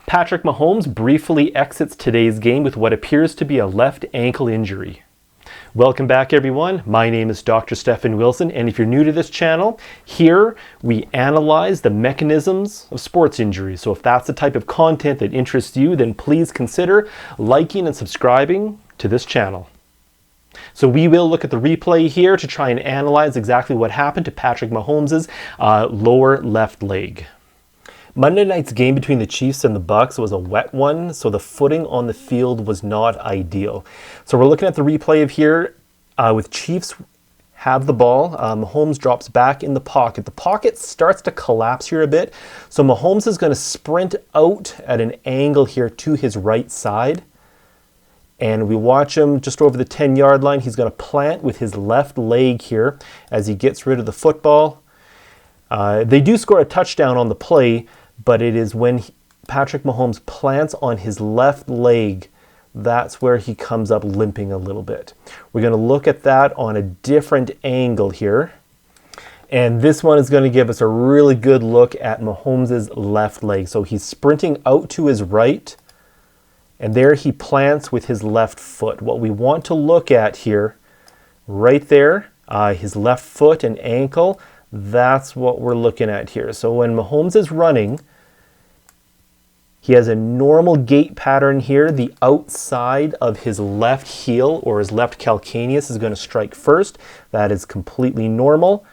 Patrick Mahomes briefly exits today's game with what appears to be a left ankle injury. Welcome back, everyone. My name is Dr. Stephen Wilson, and if you're new to this channel, here we analyze the mechanisms of sports injuries. So if that's the type of content that interests you, then please consider liking and subscribing to this channel. So we will look at the replay here to try and analyze exactly what happened to Patrick Mahomes' lower left leg. Monday night's game between the Chiefs and the Bucs was a wet one, so the footing on the field was not ideal. So we're looking at the replay of here with Chiefs have the ball. Mahomes drops back in the pocket. The pocket starts to collapse here a bit, so Mahomes is going to sprint out at an angle here to his right side. And we watch him just over the 10-yard line. He's going to plant with his left leg here as he gets rid of the football. They do score a touchdown on the play, but it is when Patrick Mahomes plants on his left leg, that's where he comes up limping a little bit. We're going to look at that on a different angle here. And this one is going to give us a really good look at Mahomes' left leg. So he's sprinting out to his right, and there he plants with his left foot. What we want to look at here, right there, his left foot and ankle, that's what we're looking at here. So when Mahomes is running, he has a normal gait pattern here. The outside of his left heel or his left calcaneus is going to strike first. That is completely normal.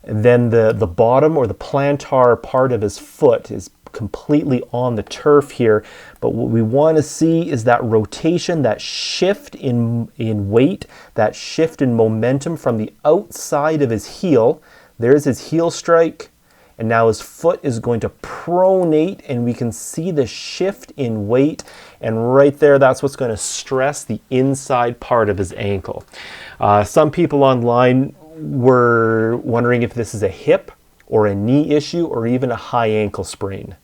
And then the bottom or the plantar part of his foot is completely on the turf here. But what we want to see is that rotation, that shift in weight, that shift in momentum from the outside of his heel. There's his heel strike, and now his foot is going to pronate, and we can see the shift in weight, and right there, that's what's going to stress the inside part of his ankle. Some people online were wondering if this is a hip or a knee issue or even a high ankle sprain.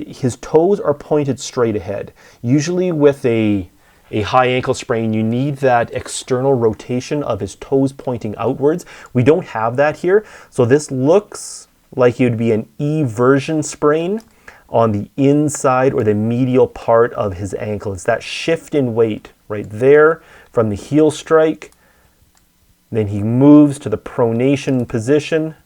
His toes are pointed straight ahead. Usually with a high ankle sprain, you need that external rotation of his toes pointing outwards. We don't have that here. So this looks like it would be an eversion sprain on the inside or the medial part of his ankle. It's that shift in weight right there from the heel strike. Then he moves to the pronation position,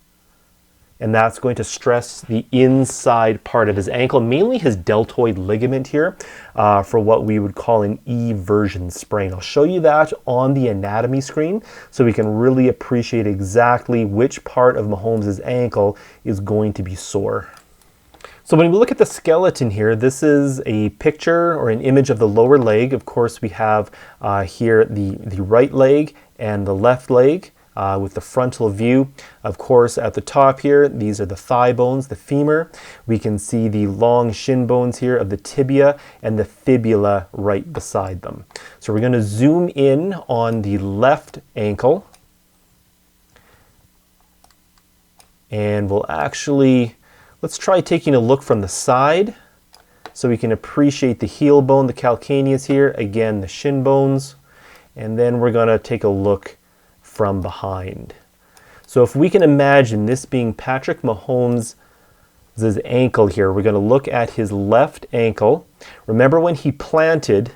and that's going to stress the inside part of his ankle, mainly his deltoid ligament here, for what we would call an eversion sprain. I'll show you that on the anatomy screen so we can really appreciate exactly which part of Mahomes' ankle is going to be sore. So when we look at the skeleton here, this is a picture or an image of the lower leg. Of course, we have here the right leg and the left leg. With the frontal view. Of course, at the top here, these are the thigh bones, the femur. We can see the long shin bones here of the tibia and the fibula right beside them. So we're going to zoom in on the left ankle. And we'll actually, let's try taking a look from the side so we can appreciate the heel bone, the calcaneus here, again, the shin bones. And then we're going to take a look from behind. So if we can imagine this being Patrick Mahomes' ankle here, we're going to look at his left ankle. Remember when he planted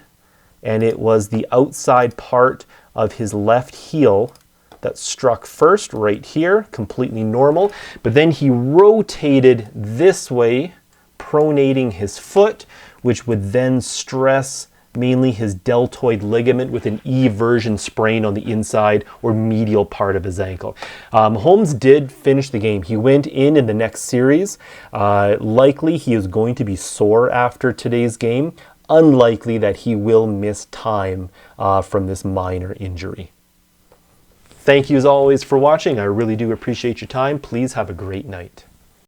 and it was the outside part of his left heel that struck first right here, completely normal, but then he rotated this way, pronating his foot, which would then stress mainly his deltoid ligament with an eversion sprain on the inside or medial part of his ankle. Mahomes did finish the game. He went in the next series. Likely he is going to be sore after today's game. Unlikely that he will miss time from this minor injury. Thank you as always for watching. I really do appreciate your time. Please have a great night.